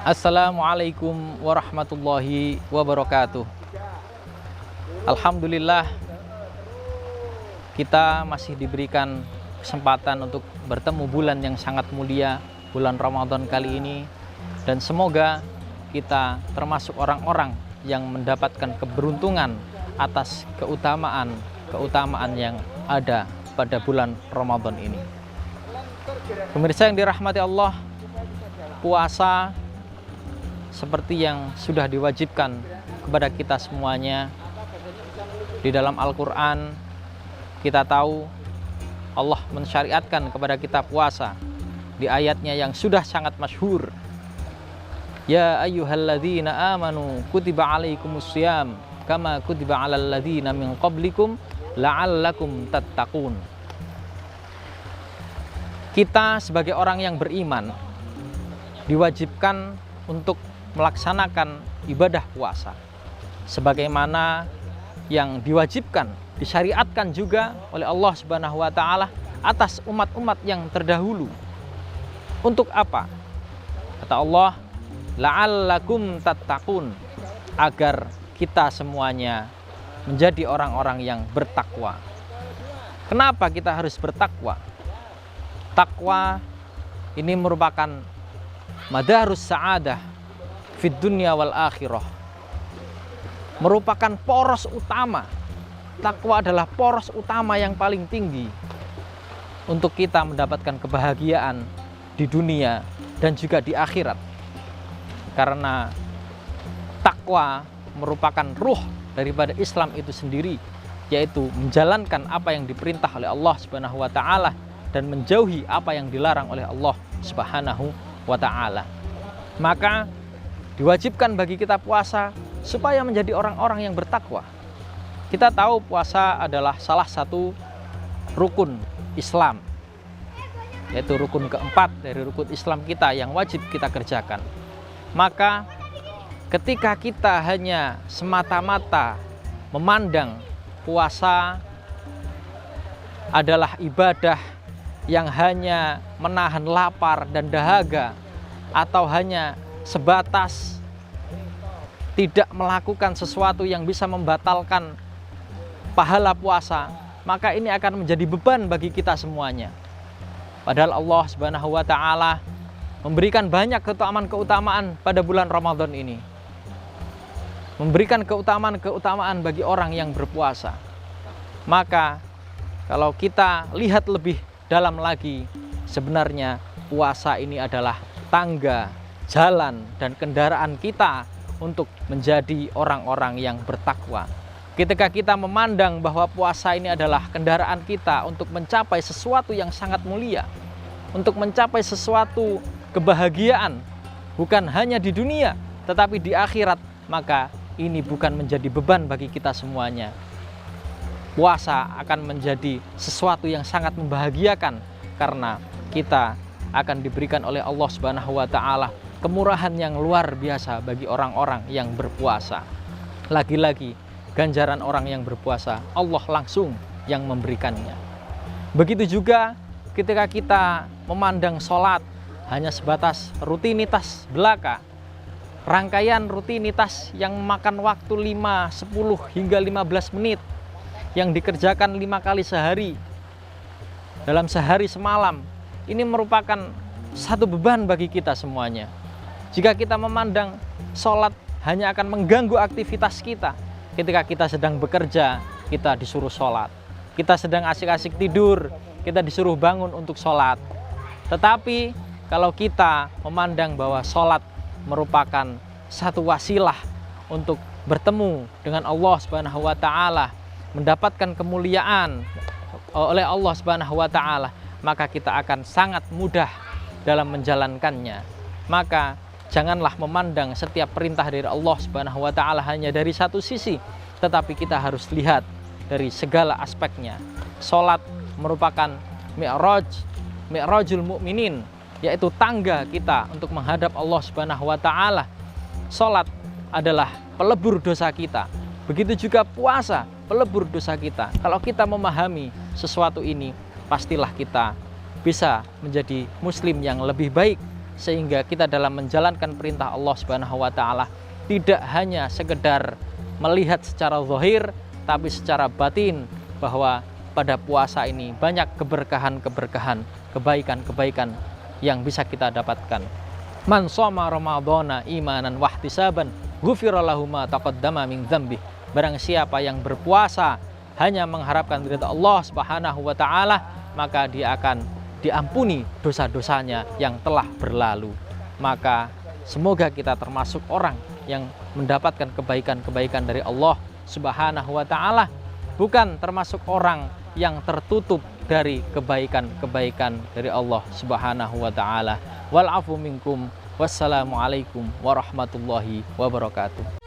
Assalamualaikum warahmatullahi wabarakatuh. Alhamdulillah, kita masih diberikan kesempatan untuk bertemu bulan yang sangat mulia, bulan Ramadan kali ini. Dan semoga kita termasuk orang-orang yang mendapatkan keberuntungan atas keutamaan yang ada pada bulan Ramadan ini. Pemirsa yang dirahmati Allah, puasa seperti yang sudah diwajibkan kepada kita semuanya di dalam Al-Quran. Kita tahu Allah mensyariatkan kepada kita puasa di ayatnya yang sudah sangat masyhur. Ya ayyuhalladzina amanu kutiba alaikumussyam kama kutiba alal ladzina min qablikum la'allakum tattaqun. Kita sebagai orang yang beriman diwajibkan untuk melaksanakan ibadah puasa sebagaimana yang diwajibkan, disyariatkan juga oleh Allah Subhanahu wa taala atas umat-umat yang terdahulu. Untuk apa? Kata Allah, la'allakum tattaqun, agar kita semuanya menjadi orang-orang yang bertakwa. Kenapa kita harus bertakwa? Takwa ini merupakan madarus sa'adah fid dunya wal akhirah. Merupakan poros utama. Takwa adalah poros utama yang paling tinggi untuk kita mendapatkan kebahagiaan di dunia dan juga di akhirat. Karena takwa merupakan ruh daripada Islam itu sendiri, yaitu menjalankan apa yang diperintah oleh Allah Subhanahu wa taala dan menjauhi apa yang dilarang oleh Allah Subhanahu wa ta'ala. Maka diwajibkan bagi kita puasa supaya menjadi orang-orang yang bertakwa. Kita tahu puasa adalah salah satu rukun Islam, yaitu rukun keempat dari rukun Islam kita yang wajib kita kerjakan. Maka ketika kita hanya semata-mata memandang puasa adalah ibadah yang hanya menahan lapar dan dahaga, atau hanya sebatas tidak melakukan sesuatu yang bisa membatalkan pahala puasa, maka ini akan menjadi beban bagi kita semuanya. Padahal Allah Subhanahu wa taala memberikan banyak keutamaan-keutamaan pada bulan Ramadan ini. Memberikan keutamaan-keutamaan bagi orang yang berpuasa. Maka kalau kita lihat lebih dalam lagi, sebenarnya puasa ini adalah tangga, jalan, dan kendaraan kita untuk menjadi orang-orang yang bertakwa. Ketika kita memandang bahwa puasa ini adalah kendaraan kita untuk mencapai sesuatu yang sangat mulia, untuk mencapai sesuatu kebahagiaan, bukan hanya di dunia, tetapi di akhirat, maka ini bukan menjadi beban bagi kita semuanya. Puasa akan menjadi sesuatu yang sangat membahagiakan karena kita akan diberikan oleh Allah Subhanahu wa taala kemurahan yang luar biasa bagi orang-orang yang berpuasa. Lagi-lagi ganjaran orang yang berpuasa Allah langsung yang memberikannya. Begitu juga ketika kita memandang sholat hanya sebatas rutinitas belaka, rangkaian rutinitas yang memakan waktu 5, 10 hingga 15 menit yang dikerjakan 5 kali sehari dalam sehari semalam, ini merupakan satu beban bagi kita semuanya. Jika kita memandang sholat hanya akan mengganggu aktivitas kita, ketika kita sedang bekerja, kita disuruh sholat. Kita sedang asik-asik tidur, kita disuruh bangun untuk sholat. Tetapi kalau kita memandang bahwa sholat merupakan satu wasilah untuk bertemu dengan Allah Subhanahu wa taala, mendapatkan kemuliaan oleh Allah Subhanahu wa taala, maka kita akan sangat mudah dalam menjalankannya. Maka janganlah memandang setiap perintah dari Allah Subhanahu wa taala hanya dari satu sisi, tetapi kita harus lihat dari segala aspeknya. Salat merupakan mi'rajul mukminin, yaitu tangga kita untuk menghadap Allah Subhanahu wa taala. Salat adalah pelebur dosa kita. Begitu juga puasa, pelebur dosa kita. Kalau kita memahami sesuatu ini, pastilah kita bisa menjadi muslim yang lebih baik, sehingga kita dalam menjalankan perintah Allah Subhanahu wa taala tidak hanya sekedar melihat secara zahir, tapi secara batin, bahwa pada puasa ini banyak keberkahan-keberkahan, kebaikan-kebaikan yang bisa kita dapatkan. Man shoma ramadhana imanan wahtisaban ghufira lahu ma taqaddama min dzambi. Barang siapa yang berpuasa hanya mengharapkan ridha Allah Subhanahu wa taala, maka dia akan diampuni dosa-dosanya yang telah berlalu. Maka semoga kita termasuk orang yang mendapatkan kebaikan-kebaikan dari Allah Subhanahu wa taala, bukan termasuk orang yang tertutup dari kebaikan-kebaikan dari Allah Subhanahu wa taala. Wal afu minkum. Wassalamualaikum warahmatullahi wabarakatuh.